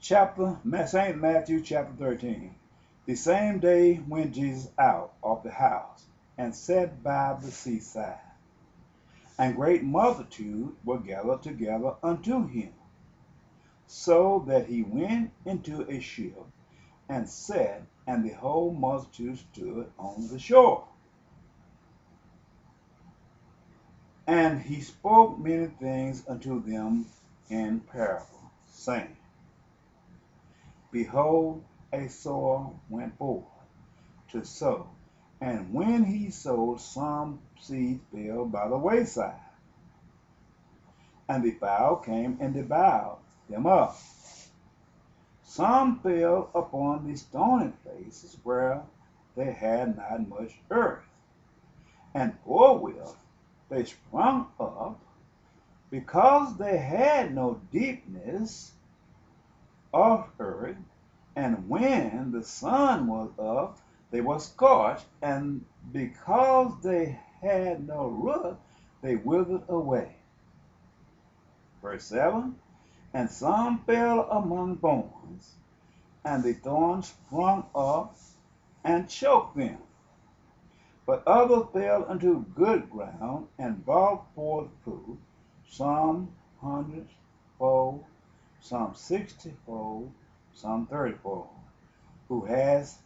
St. Matthew chapter 13. The same day went Jesus out of the house and sat by the seaside, and great multitude were gathered together unto him, so that he went into a ship and sat, and the whole multitude stood on the shore. And he spoke many things unto them in parable, saying, Behold, a sower went forth to sow. And when he sowed, some seed fell by the wayside, and the fowl came and devoured them up. Some fell upon the stony places where they had not much earth, and forthwith they sprung up, because they had no deepness of earth, and when the sun was up, they were scorched, and because they had no root, they withered away. Verse 7, and some fell among thorns, and the thorns sprung up and choked them. But others fell into good ground and brought forth fruit, some 100-fold, some 60-fold, some 30-fold. Who has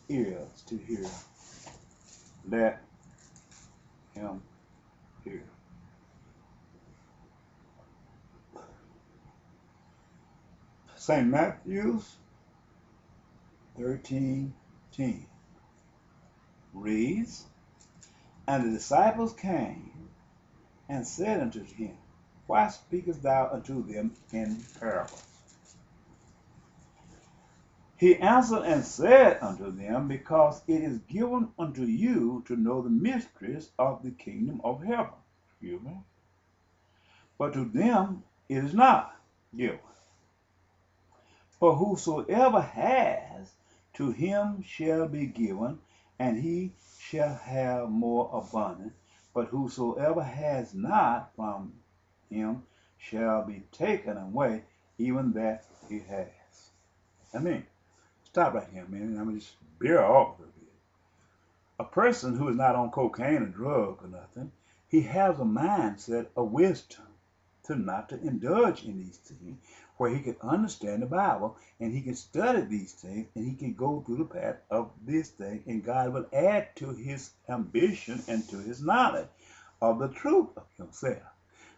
ears to hear, let him hear. St. Matthew's 13:10 reads, And the disciples came and said unto him, Why speakest thou unto them in parables? He answered and said unto them, Because it is given unto you to know the mysteries of the kingdom of heaven. But to them it is not given. For whosoever has, to him shall be given, and he shall have more abundant. But whosoever has not, from him shall be taken away, even that he has. Stop right here, man. I'm just bear off a bit. A person who is not on cocaine or drug or nothing, he has a mindset of wisdom to not to indulge in these things, where he can understand the Bible and he can study these things and he can go through the path of this thing, and God will add to his ambition and to his knowledge of the truth of himself.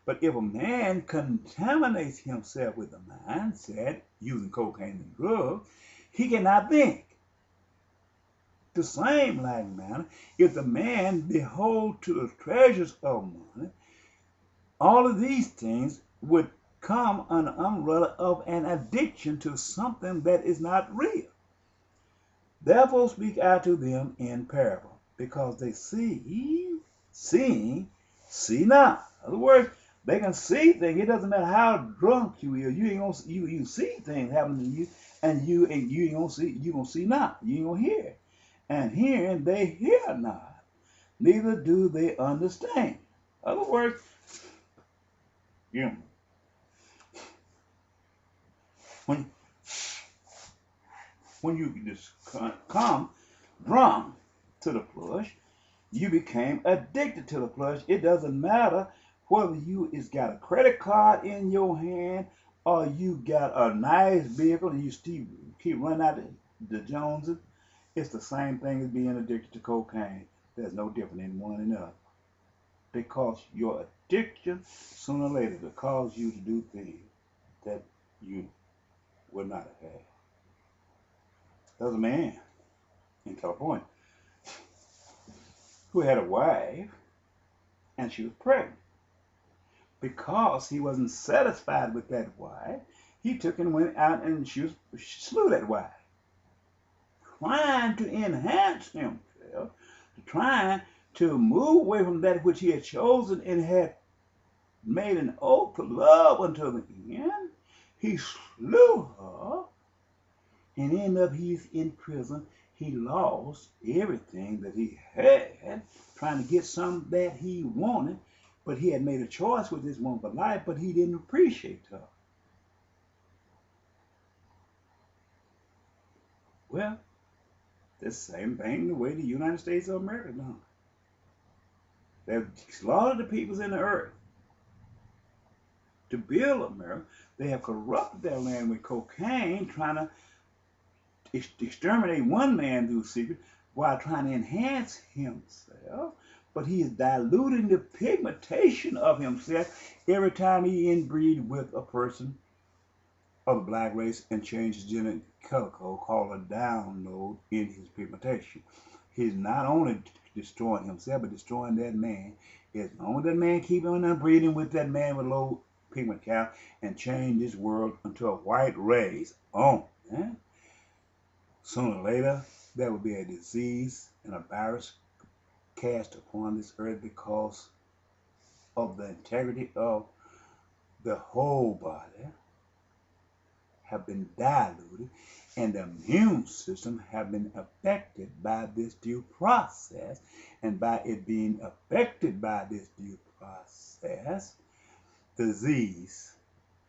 But if a man contaminates himself with a mindset using cocaine and drugs, he cannot think. The same like manner, if the man behold to the treasures of money, all of these things would come under the umbrella of an addiction to something that is not real. Therefore speak I to them in parable, because they see, seeing, see not. In other words, they can see things. It doesn't matter how drunk you are. You ain't gonna you see things happen to you, and you ain't gonna see. You gonna see not. You ain't gonna hear. And hearing they hear not, neither do they understand. In other words, when you just come drunk to the flush, you became addicted to the flush. It doesn't matter whether you is got a credit card in your hand or you got a nice vehicle and you still keep running out the Joneses. It's the same thing as being addicted to cocaine. There's no different in one and another. Because your addiction, sooner or later, will cause you to do things that you would not have had. There was a man in California who had a wife, and she was pregnant. Because he wasn't satisfied with that wife, he took and went out and she slew that wife, trying to enhance himself, trying to move away from that which he had chosen and had made an oath to love until the end. He slew her, and ended up he's in prison. He lost everything that he had, trying to get something that he wanted, but he had made a choice with this woman for life, but he didn't appreciate her. Well, the same thing the way the United States of America done. They've slaughtered the peoples in the earth to build America. They have corrupted their land with cocaine, trying to exterminate one man through secret while trying to enhance himself. But he is diluting the pigmentation of himself every time he inbreed with a person of the black race and change his genetic color code, called a download in his pigmentation. He's not only destroying himself, but destroying that man. As long as that man keep on breeding with that man with low pigment count and change this world into a white race, sooner or later there will be a disease and a virus cast upon this earth because of the integrity of the whole body have been diluted, and the immune system have been affected by this due process. And by it being affected by this due process, disease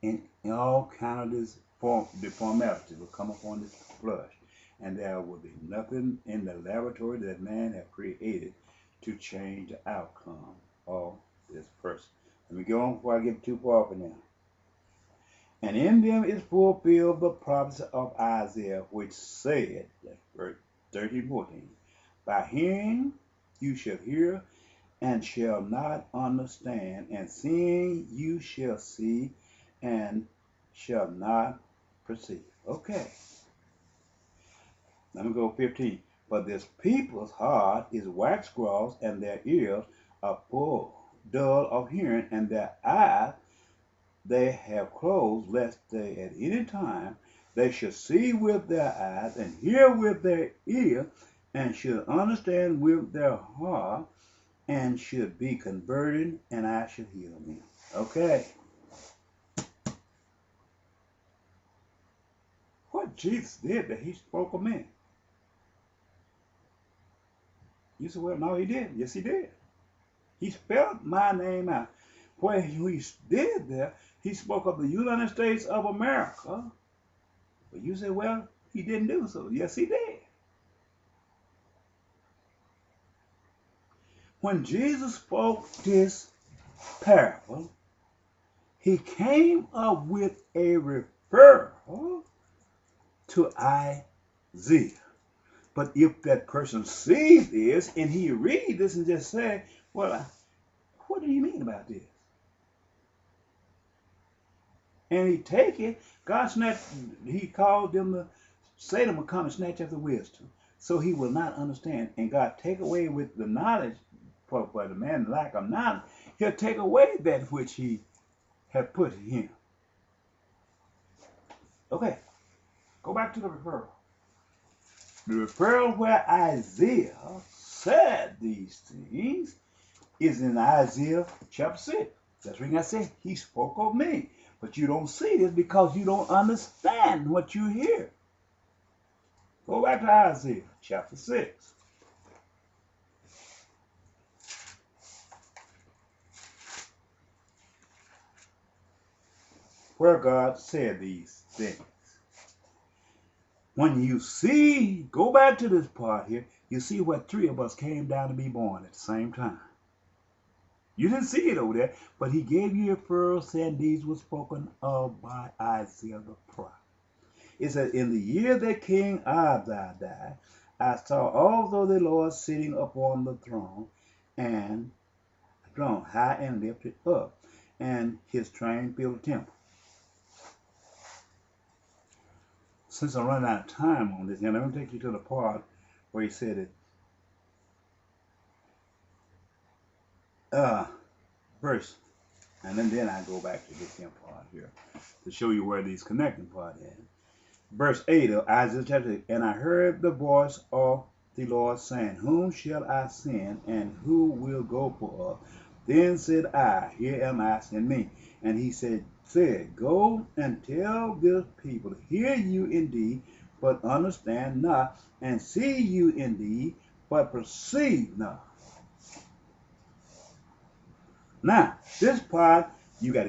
and all kind of this deformity will come upon this flesh, and there will be nothing in the laboratory that man have created to change the outcome of this person. Let me go on before I get too far for now. And in them is fulfilled the prophecy of Isaiah, which said, verse 13-14, by hearing you shall hear and shall not understand, and seeing you shall see and shall not perceive. Okay. Let me go 15. But this people's heart is waxed gross, and their ears are full dull of hearing, and their eyes they have closed, lest they at any time they should see with their eyes and hear with their ear and should understand with their heart and should be converted, and I should heal them. Okay. What Jesus did that he spoke of me? You said, well, no, he did. Yes, he did. He spelled my name out. What he did there, he spoke of the United States of America. But you say, well, he didn't do so. Yes, he did. When Jesus spoke this parable, he came up with a referral to Isaiah. But if that person sees this and he reads this and just say, well, what do you mean about this? And he take it, God snatched, he called them to, Satan will come and snatch up the wisdom. So he will not understand. And God take away with the knowledge, for the man lack of knowledge, he'll take away that which he had put in him. Okay, go back to the referral. The referral where Isaiah said these things is in Isaiah chapter 6. That's where I said, he spoke of me. But you don't see this because you don't understand what you hear. Go back to Isaiah chapter 6. Where God said these things. When you see, go back to this part here, you see where three of us came down to be born at the same time. You didn't see it over there, but he gave you a referral saying these were spoken of by Isaiah the prophet. It said, in the year that King Uzziah died, I saw also the Lord sitting upon the throne, and throne high and lifted up, and his train filled the temple. Since I'm running out of time on this, now let me take you to the part where he said it. Verse, and then I go back to this part here to show you where these connecting part is. Verse 8 of Isaiah chapter 8, and I heard the voice of the Lord saying, whom shall I send, and who will go for us? Then said I, here am I, send me. And he said, go and tell this people, hear you indeed, but understand not, and see you indeed, but perceive not. Now, this part, you got to